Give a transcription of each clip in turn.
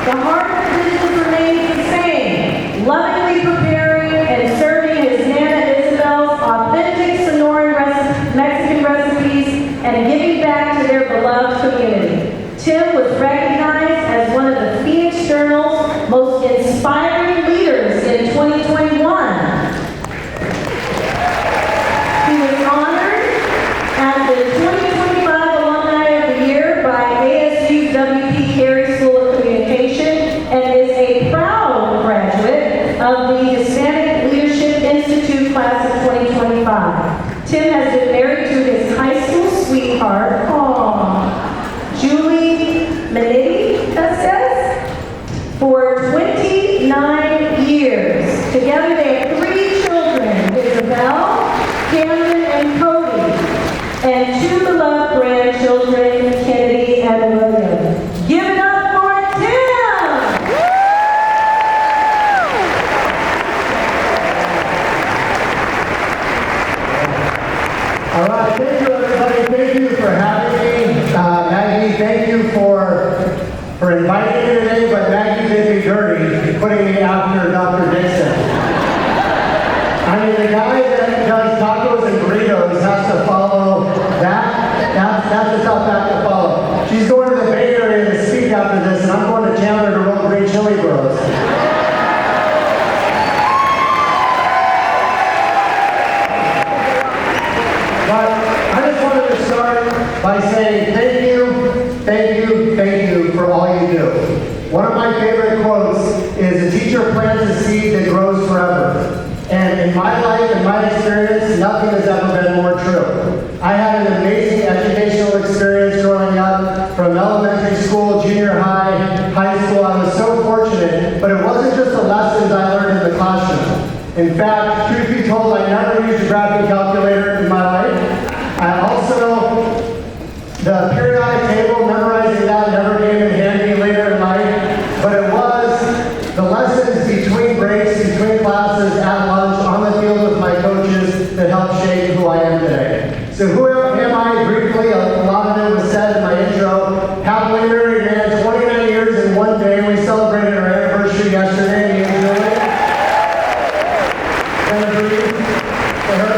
the heart of the business remains the same, lovingly preparing and serving his Nana Isabel's authentic Sonoran Mexican recipes and giving back to their beloved community. Tim was recognized as one of the Phoenix Journal's most inspiring leaders in 2021. He was honored as the 2025 Alumni of the Year by ASU W.P. Carey School of Communication and is a proud graduate of the Hispanic Leadership Institute class of 2025. Tim has been married to his high school sweetheart, Julie Vasquez, for 29 years. Together they have 3 children, Isabel, Cameron, and Cody, and 2 beloved grandchildren, Kennedy and William. Give it up for Tim! All right, thank you everybody. Thank you for having me. Maggie, thank you for inviting me today, but Maggie did me dirty, putting me after Dr. Dixon. I mean, the guy that does tacos and burritos has to follow that. That's a tough act to follow. She's going to the Bay Area to speak after this, and I'm going to Chandler to roll green chili bros. But I just wanted to start by saying thank you for all you do. One of my favorite quotes is, "A teacher plants a seed that grows forever." And in my life and my experience, nothing has ever been more true. I had an amazing educational experience growing up, from elementary school, junior high, high school. I was so fortunate, but it wasn't just the lessons I learned in the classroom. In fact, truth be told, I never used a graphing calculator in my life. I also, the periodic table, memorizing that never came in handy later in life, but it was the lessons between breaks, between classes, at lunch, on the field with my coaches that helped shape who I am today. So who am I? Briefly, a lot of it was said in my intro. Happily married man, 29 years in one day. We celebrated our anniversary yesterday. Me and Julie. For her.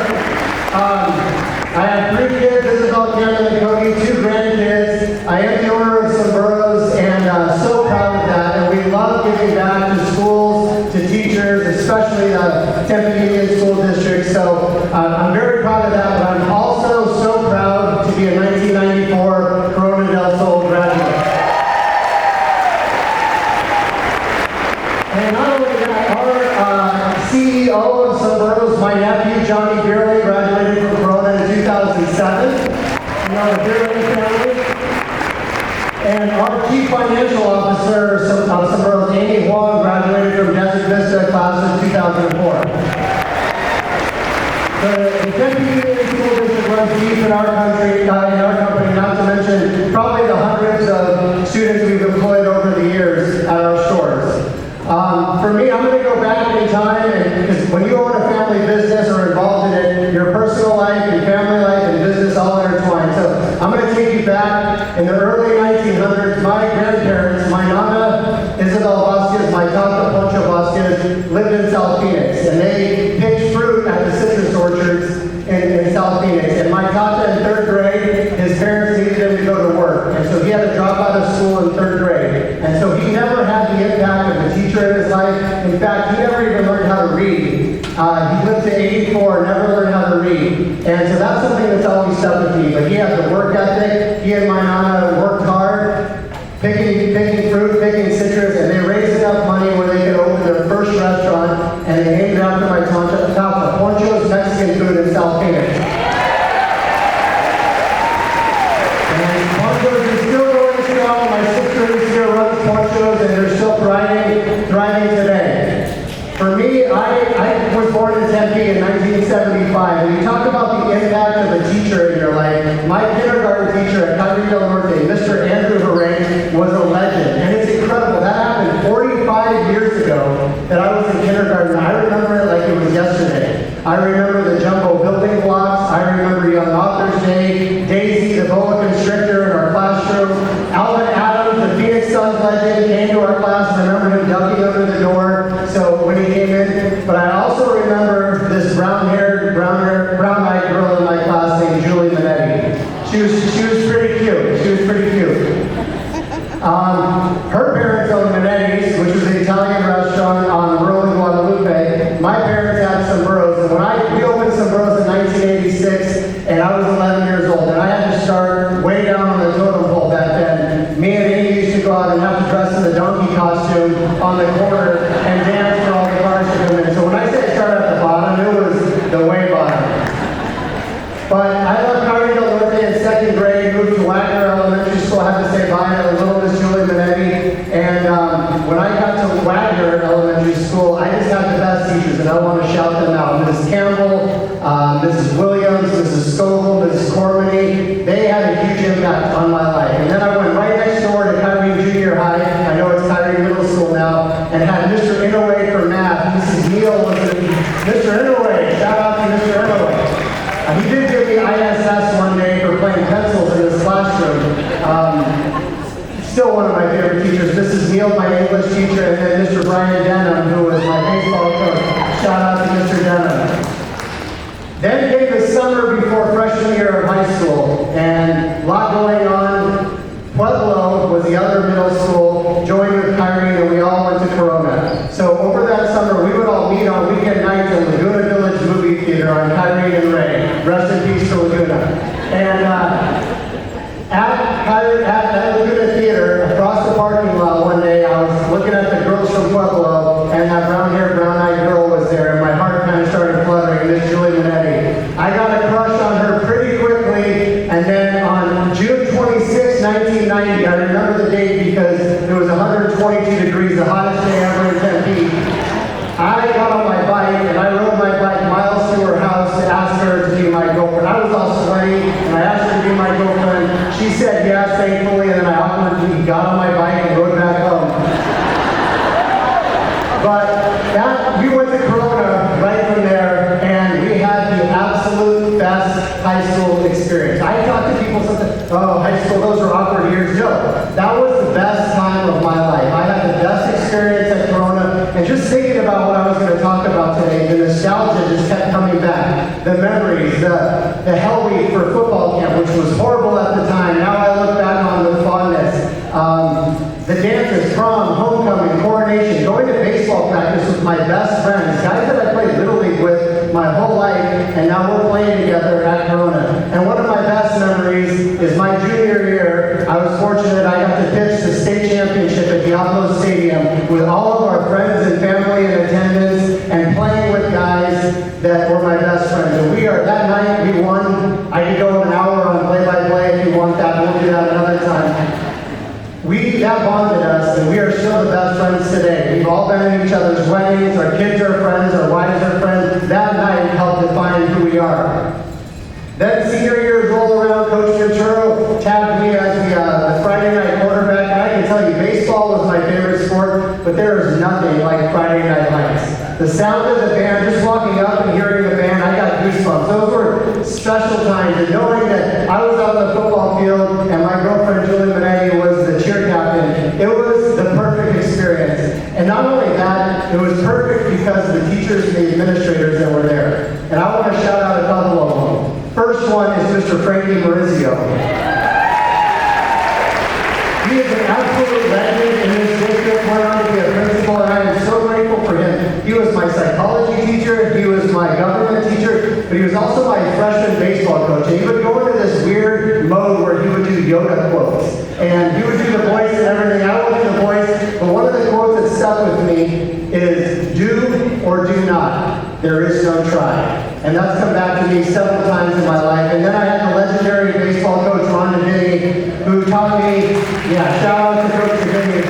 I have 3 kids, Isabel, Cameron, and Cody, 2 grandkids. I am the owner of Someburros, and so proud of that. And we love giving back to schools, to teachers, especially the Tempe Union School District. So I'm very proud of that, but I'm also so proud to be a 1994 Kyrene del Norte graduate. And not only that, our CEO of Someburros, my nephew, Johnny Kyrene, graduated from Kyrene in 2007. You know, the Kyrene family. And our Chief Financial Officer of Someburros, Amy Huang, graduated from Desert Vista class of 2004. The Tempe Union School District runs deep in our country, in our company, not to mention probably the hundreds of students we've employed over the years at our stores. For me, I'm going to go back in time, and because when you own a family business or involved in it, your personal life and family life and business all intertwined. So I'm going to take you back in the early 1900s. My grandparents, my Nana Isabel Vasquez, my Tata Poncho Vasquez, lived in South Phoenix, and they picked fruit at the citrus orchards in South Phoenix. And my Tata in 3rd grade, his parents needed him to go to work, and so he had to drop out of school in 3rd grade. And so he never had the impact of a teacher in his life. In fact, he never even learned how to read. He lived to 84, never learned how to read. And so that's something that's always stuck with me. But he had the work ethic. He and my Nana worked hard, picking fruit, picking citrus, and they raised enough money where they could open their first restaurant, and they named it after my Tata, Poncho's Mexican Food in South Phoenix. And Poncho's is still going strong. My sister is here runs Poncho's, and they're still thriving today. For me, I was born in Tempe in 1975, and you talk about the impact of a teacher in your life. My kindergarten teacher at Kyrene del Norte, Mr. Andrew Herring, was a legend, and it's incredible. That happened 45 years ago that I was in kindergarten. I remember it like it was yesterday. I remember the jumbo building blocks. I remember Young Authors Day, Daisy, the boa constrictor in our classroom. Alvin Adams, the Phoenix Suns legend, came to our class Her parents owned Manetti's, which was an Italian restaurant on rural Guadalupe. My parents had Someburros, and we opened Someburros in 1986, and I was 11 years old, and I had to start way down on the totem pole back then. Me and Amy used to go out and have to dress in the donkey costume on the corner and dance for all the cars to come in. So when I say start at the bottom, it was the way bottom. But I left Kyrene del Norte in second grade, moved to Waggoner Elementary School. I had to say bye to little Miss Julie Manetti. And when I got to Waggoner Elementary School, I just had the best teachers, and I want to shout them out. Mrs. Campbell, Mrs. Williams, Mrs. Scoville, Mrs. Cormany. They had a huge impact on my life. And then I went right next door to Kyrene Junior High. I know it's Kyrene Middle School now, and had Mr. Inouye for math. Mrs. Neal was Mr. Inouye. Shout out to Mr. Inouye. He did give me ISS one day for playing pencils in his classroom. Still one of my favorite teachers. Mrs. Neal, my English teacher, and then Mr. Brian Denham, who was my baseball coach. Shout out to Mr. Denham. Then came the summer before freshman year of high school, and a lot going on. Pueblo was the other middle school, joined with Kyrene, and we all went to Corona. So over that summer, we would all meet on weekend nights at Laguna Village Movie Theater on Kyrene and Ray. Rest in peace to Laguna. And at Laguna Theater, across the parking lot one day, I was looking at the girls from Pueblo, and that brown-haired, brown-eyed girl was there, and my heart kind of started fluttering, Miss Julie Manetti. I got a crush on her pretty quickly, and then on June 26, 1990, I remember the date because it was 122 degrees, the hottest day ever in Tempe. I got on my bike, and I rode my bike miles to her house to ask her to be my girlfriend. I was all sweaty, and I asked her to be my girlfriend. She said yes, thankfully, and then I awkwardly got on my bike and rode back home. But we went to Corona right from there, and we had the absolute best high school experience. I talk to people sometimes, oh, high school, those were awkward years. No, that was the best time of my life. I had the best experience at Corona, and just thinking about what I was going to talk about today, the nostalgia just kept coming back. The memories, the Hell Week for football camp, which was horrible at the time. Now I look back on with fondness. The dances, prom, homecoming, coronation, going to baseball practice with my best friends, guys that I played Little League with my whole life, and now we're playing together at Corona. And one of my best memories is my junior year. I was fortunate I got to pitch the state championship at Diablo Stadium with all of our friends and family in attendance and playing with guys that were my best friends. And that night we won. I could go an hour on play-by-play if you want that. We'll do that another time. That bonded us, and we are still the best friends today. We've all been in each other's weddings, our kids are friends, our wives are friends. That night helped define who we are. Then senior years roll around, Coach Ventura tapped me as the Friday night quarterback. And I can tell you, baseball was my favorite sport, but there is nothing like Friday Night Lights. The sound of the band, just walking up and hearing the band, I got goosebumps. Those were special times, and knowing that I was on the football field and my girlfriend Julie Manetti was the cheer captain, it was the perfect experience. And not only that, it was perfect because of the teachers and the administrators that were there. And I want to shout out a couple of them. First one is Mr. Frankie Marizio. He is an absolute legend in this district, went on to be a principal, and I am so grateful for him. He was my psychology teacher, he was my government teacher, but he was also my freshman baseball coach. And he would go into this weird mode where he would do Yoda quotes. And he would do the voice and everything. I would do the voice, but one of the quotes that stuck with me is, do or do not. There is no try. And that's come back to me several times in my life. And then I had the legendary baseball coach, Ron Davini, who taught me, shout out to Coach Davini.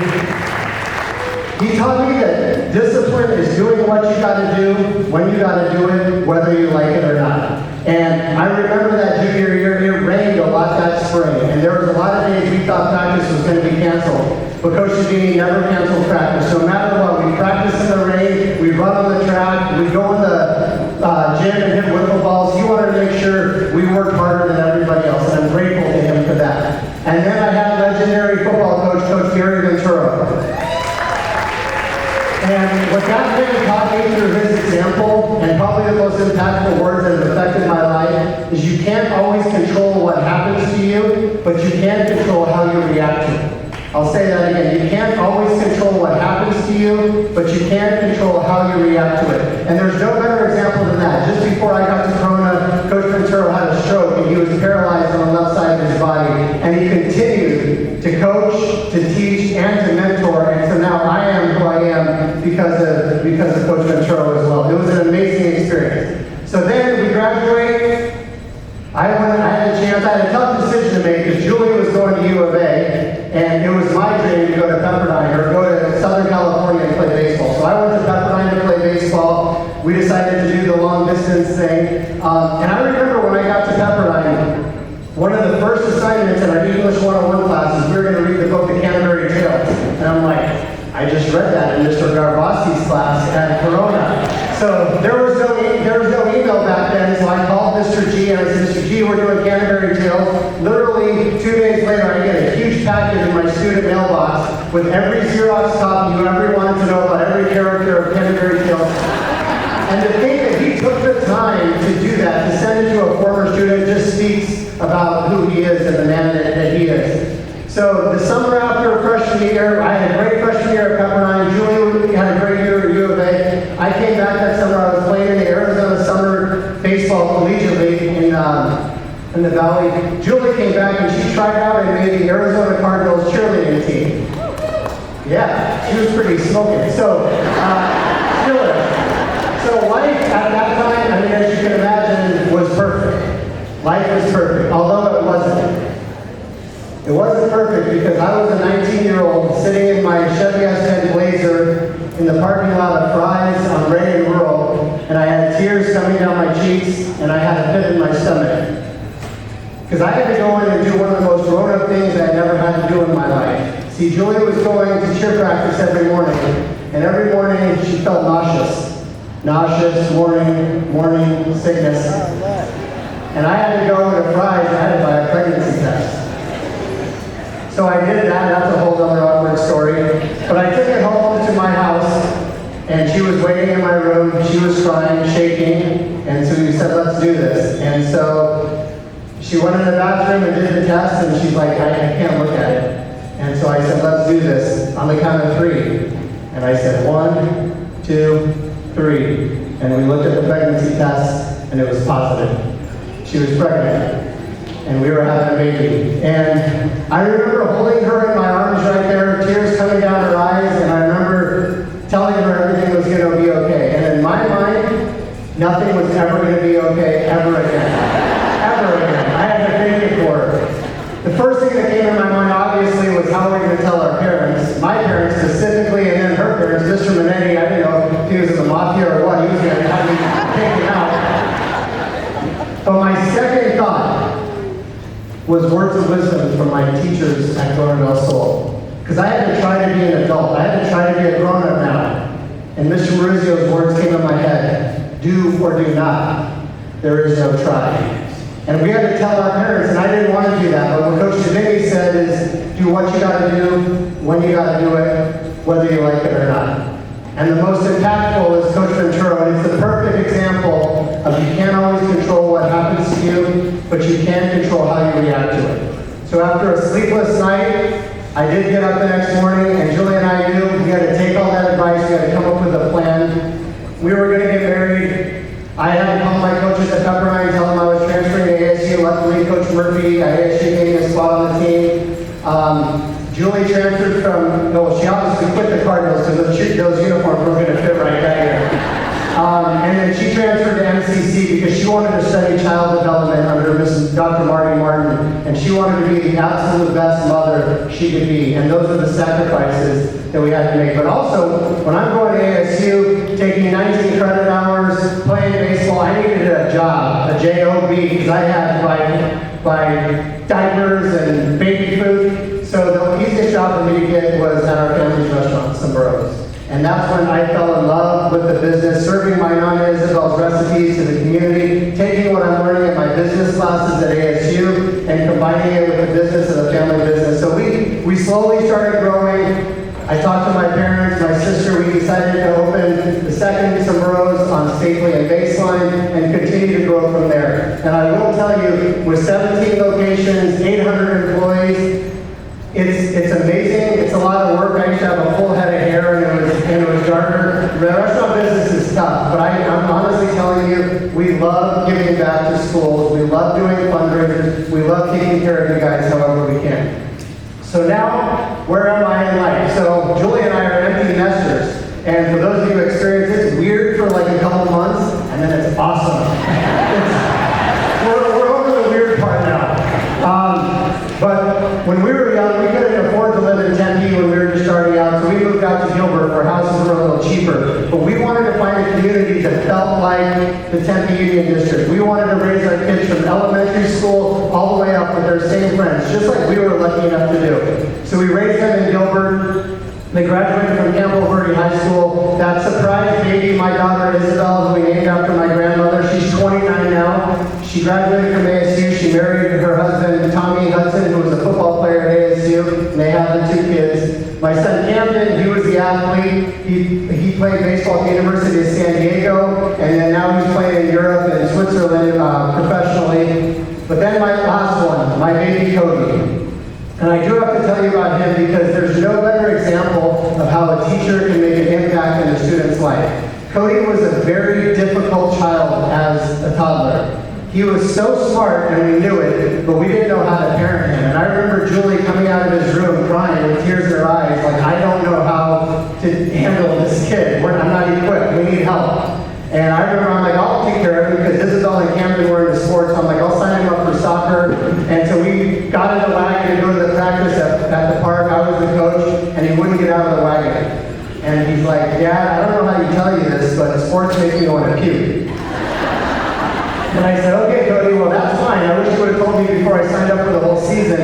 He taught me that discipline is doing what you gotta do, when you gotta do it, whether you like it or not. And I remember that junior year, it rained a lot that spring. And there was a lot of days we thought practice was gonna be canceled. But Coach Davini never canceled practice. No matter what, we practice in the rain, we run on the track, we go in the gym and hit wiffle balls. He wanted to make sure we worked harder than everybody else, and I'm grateful to him for that. And then I had legendary football coach, Coach Gary Ventura. And what that man taught me through his example, and probably the most impactful words that have affected my life, is you can't always control what happens to you, but you can control how you react to it. I'll say that again. You can't always control what happens to you, but you can control how you react to it. And there's no better example than that. Just before I got to Corona, Coach Ventura had a stroke and he was paralyzed on the left side of his body. And he continued to coach, to teach, and to mentor. And so now I am who I am because of Coach Ventura as well. It was an amazing experience. So then we graduate. I had a chance, I had a tough decision to make because Julie was going to U of A, and it was my dream to go to Pepperdine or go to Southern California and play baseball. So I went to Pepperdine to play baseball. We decided to do the long distance thing. And I remember when I got to Pepperdine, one of the first assignments in our English 101 classes, we were going to read the book, The Canterbury Tales. And I'm like, I just read that in Mr. Garbassi's class at Corona. So there was no email back then, so I called Mr. G and I said, Mr. G, we're doing Canterbury Tales. Literally 2 days later, I get a huge package in my student mailbox with every Xerox copy you ever wanted to know about every character of Canterbury Tales. And to think that he took the time to do that, to send it to a former student, just speaks about who he is and the man that he is. So the summer after freshman year, I had a great freshman year at Pepperdine. Julie had a great year at U of A. I came back that summer. I was playing in the Arizona Summer Baseball Collegiately in the Valley. Julie came back and she tried out and made the Arizona Cardinals cheerleading team. Yeah, she was pretty smoking. So, still is. So life at that time, I mean, as you can imagine, was perfect. Life was perfect, although it wasn't. It wasn't perfect because I was a 19-year-old sitting in my Chevy S10 Blazer in the parking lot of Fry's on Ray and Rural, and I had tears coming down my cheeks, and I had a pit in my stomach. Because I had to go in and do one of the most grown-up things I had never had to do in my life. See, Julie was going to cheer practice every morning, and every morning she felt nauseous. Nauseous, morning sickness. And I had to go to Fry's and I had to buy a pregnancy test. So I did that, that's a whole other awkward story. But I took it home to my house, and she was waiting in my room, she was crying, shaking, and so we said, let's do this. And so she went in the bathroom and did the test, and she's like, I can't look at it. And so I said, let's do this on the count of 3. And I said, 1, 2, 3. And we looked at the pregnancy test, and it was positive. She was pregnant. And we were having a baby. And I remember holding her in my arms right there, tears coming down her eyes, and I remember telling her everything was going to be okay. And in my mind, nothing was ever going to be okay ever again. Ever again. I had to thank it for her. The first thing that came in my mind, obviously, was how are we going to tell our parents? My parents specifically, and then her parents, Mr. Minetti. I didn't know if he was in the mafia or what. He was going to have me taken out. But my second thought was words of wisdom from my teachers at Kyrene del Norte. Because I had to try to be an adult. I had to try to be a grown-up now. And Mr. Marizio's words came in my head. Do or do not. There is no try. And we had to tell our parents, and I didn't want to do that. But what Coach Devini said is, do what you got to do, when you got to do it, whether you like it or not. And the most impactful is Coach Ventura, and it's the perfect example of you can't always control what happens to you, but you can control how you react to it. So after a sleepless night, I did get up the next morning, and Julie and I knew we had to take all that advice, we had to come up with a plan. We were going to get married. I had to call my coaches at Pepperdine, tell them I was transferring to ASU. Luckily, Coach Murphy at ASU gave me a spot on the team. Julie transferred from, no, she obviously quit the Cardinals because those uniforms were going to fit right back here. And then she transferred to MCC because she wanted to study child development under Dr. Marty Martin, and she wanted to be the absolute best mother she could be. And those are the sacrifices that we had to make. But also, when I'm going to ASU, taking 19 credit hours, playing baseball, I needed a job, a job, because I had to buy diapers and baby food. So the easiest job for me to get was at our family's restaurant, Someburros. And that's when I fell in love with the business, serving my Nana Isabel's recipes to the community, taking what I'm learning at my business classes at ASU, and combining it with the business of the family business. So we slowly started growing. I talked to my parents, my sister, we decided to open the second Someburros on Stately and Baseline and continue to grow from there. And I will tell you, with 17 locations, 800 employees, it's amazing so Julie and I are empty nesters. And for those of you who experience it, it's weird for like a couple months, and then it's awesome. We're over the weird part now. But when we were young, we couldn't afford to live in Tempe when we were just starting out, so we moved out to Gilbert where houses were a little cheaper. But we wanted to find a community that felt like the Tempe Union District. We wanted to raise our kids from elementary school all the way up with their same friends, just like we were lucky enough to do. So we raised them in Gilbert. They graduated from Campbell High School. That surprise baby, my daughter Isabel, who we named after my grandmother, she's 29 now. She graduated from ASU. She married her husband, Tommy Hudson, who was a football player at ASU, and they have the 2 kids. My son Camden, he was the athlete. He played baseball at the University of San Diego, and then now he's playing in Europe and Switzerland professionally. But then my last one, my baby Cody. And I do have to tell you about him because there's no better example of how a teacher can make an impact in a student's life. Cody was a very difficult child as a toddler. He was so smart and we knew it, but we didn't know how to parent him. And I remember Julie coming out of his room crying with tears in her eyes, like, I don't know how to handle this kid. I'm not equipped. We need help. And I remember I'm like, I'll take care of him because this is all in Camden, we're into sports. I'm like, I'll sign him up for soccer. And so we got in the wagon to go to the practice at the park. I was the coach, and he wouldn't get out of the wagon. And he's like, Dad, I don't know how you tell you this, but sports make me want to puke. And I said, okay, Cody, well, that's fine. I wish you would have told me before I signed up for the whole season.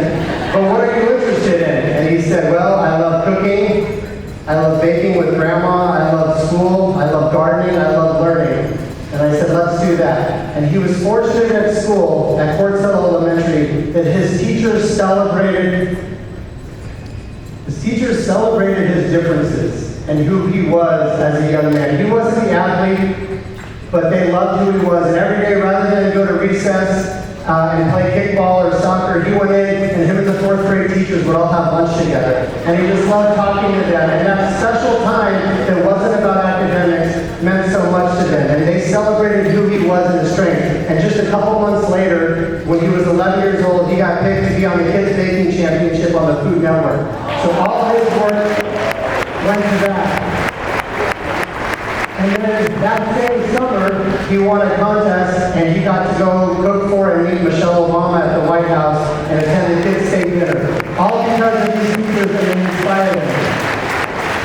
But what are you interested in? And he said, well, I love cooking. I love baking with Grandma. I love school. I love gardening. I love learning. And I said, let's do that. And he was fortunate at school, at Fort Settle Elementary, that his teachers celebrated his differences and who he was as a young man. He wasn't the athlete, but they loved who he was. And every day, rather than go to recess and play kickball or soccer, he went in, and him and the 4th grade teachers would all have lunch together. And he just loved talking to them. And that special time that wasn't about academics meant so much to them. And they celebrated who he was and his strength. And just a couple months later, when he was 11 years old, he got picked to be on the Kids Baking Championship on the Food Network. So all his work went to that. And then that same summer, he won a contest, and he got to go cook for and meet Michelle Obama at the White House and attend the Kids State Dinner. All because of these teachers that inspired him.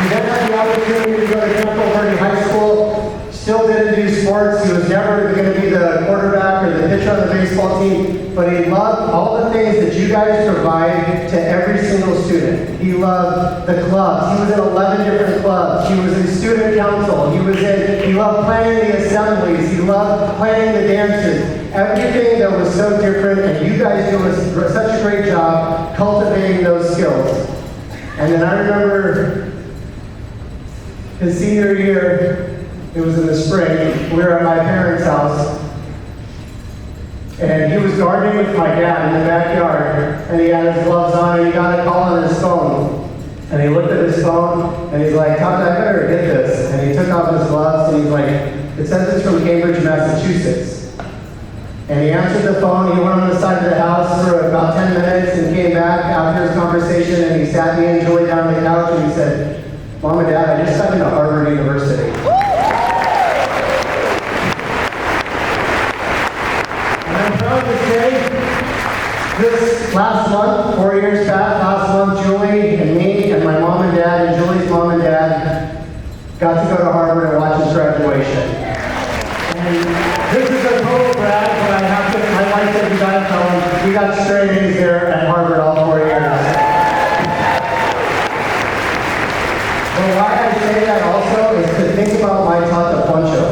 He then had the opportunity to go to Tempe High School, still didn't do sports. He was never going to be the quarterback or the pitcher on the baseball team, but he loved all the things that you guys provide to every single student. He loved the clubs. He was in 11 different clubs. He was in student council. He loved planning the assemblies. He loved planning the dances. Everything that was so different, and you guys do such a great job cultivating those skills. And then I remember his senior year, it was in the spring, we were at my parents' house, and he was gardening with my dad in the backyard, and he had his gloves on, and he got a call on his phone. And he looked at his phone, and he's like, Todd, I better get this. And he took off his gloves, and he's like, it says it's from Cambridge, Massachusetts. And he answered the phone, he went on the side of the house for about 10 minutes, and came back after his conversation, and he sat me and Julie down on the couch, and he said, Mom and Dad, I just got into Harvard University. And I'm proud to say, this last month, 4 years back, last month, Julie and me and my mom and dad and Julie's mom and dad got to go to Harvard and watch his graduation. And this is a total brag, but I like that you guys tell him we got straight A's there at Harvard all 4 years. But why I say that also is to think about my Tata Poncho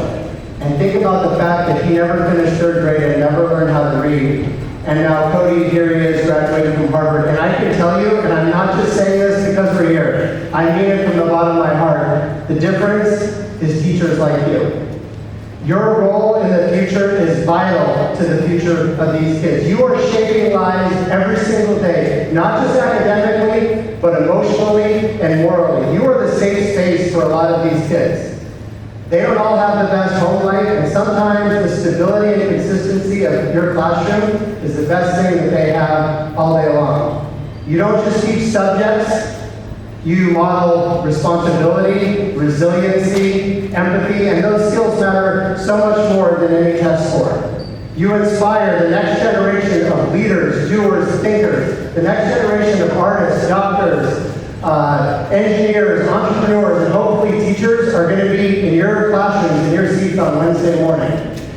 and think about the fact that he never finished 3rd grade and never learned how to read. And now Cody, here he is, graduated from Harvard. And I can tell you, and I'm not just saying this because we're here, I mean it from the bottom of my heart, the difference is teachers like you. Your role in the future is vital to the future of these kids. You are shaping lives every single day, not just academically, but emotionally and morally. You are the safe space for a lot of these kids. They don't all have the best home life, and sometimes the stability and consistency of your classroom is the best thing that they have all day long. You don't just teach subjects, You model responsibility, resiliency, empathy, and those skills matter so much more than any test score. You inspire the next generation of leaders, doers, thinkers, the next generation of artists, doctors, engineers, entrepreneurs, and hopefully teachers are going to be in your classrooms, in your seats on Wednesday morning.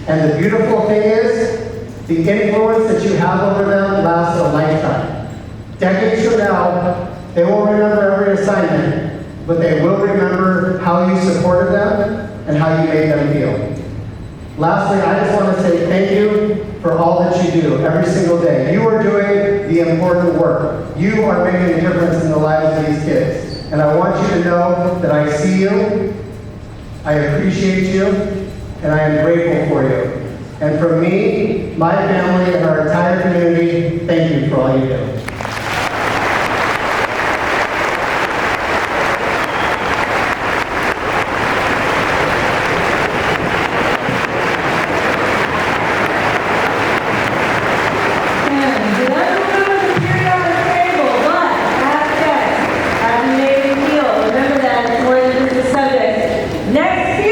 And the beautiful thing is, the influence that you have over them lasts a lifetime. Decades from now, they won't remember every assignment, but they will remember how you supported them and how you made them feel. Lastly, I just want to say thank you for all that you do every single day. You are doing the important work. You are making a difference in the lives of these kids. And I want you to know that I see you, I appreciate you, and I am grateful for you. And from me, my family, and our entire community, thank you for all you do.